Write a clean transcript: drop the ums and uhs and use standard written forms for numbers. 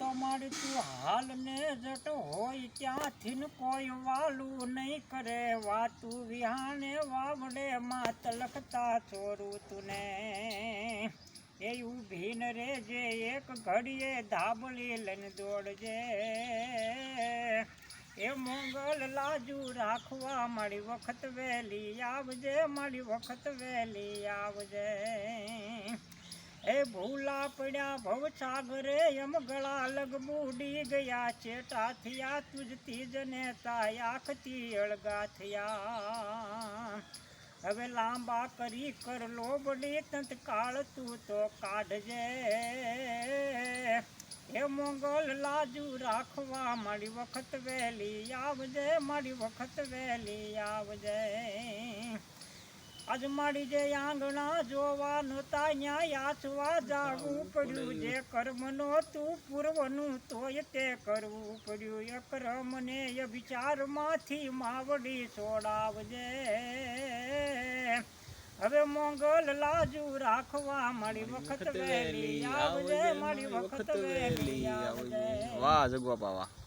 તો મારી તું હાલ ને જટ હોય ત્યાંથી ન કોઈ વાલું નહીં કરે વાતું વિહાણે વાવડે માં તલકતા ચોરું તુને એ ઊભી ન રેજે એક ઘડીએ ધાબળી લઈને દોડજે એ મોંગલ લાજુ રાખવા મારી વખત વહેલી આવજે મારી વખત વહેલી આવજે એ ભૂલા પડ્યા ભવસાગરે એમ ગળા લગ બુડી ગયા ચેટા થયા તુજતી જને તાયાખતી અળગા થયા હવે લાંબા કરી કર લોબડી તંતકાળ તું તો કાઢજે એ મોંગલ લાજુ રાખવા મારી વખત વહેલી આવજે મારી વખત વહેલી આવજે આજ મારી જે આંગણા જોવા નહોતા ન્યા યાચવા જાવું પડ્યું જે કર્મનો તું પૂર્વનું તોય તે કરવું પડ્યું એ કર્મને એ વિચારમાંથી માવડી છોડાવજે હવે મોંગલ લાજુ રાખવા મારી વખત વહેલી આવજે મારી વખત વહેલી આવજે વાહ જગવા પાવા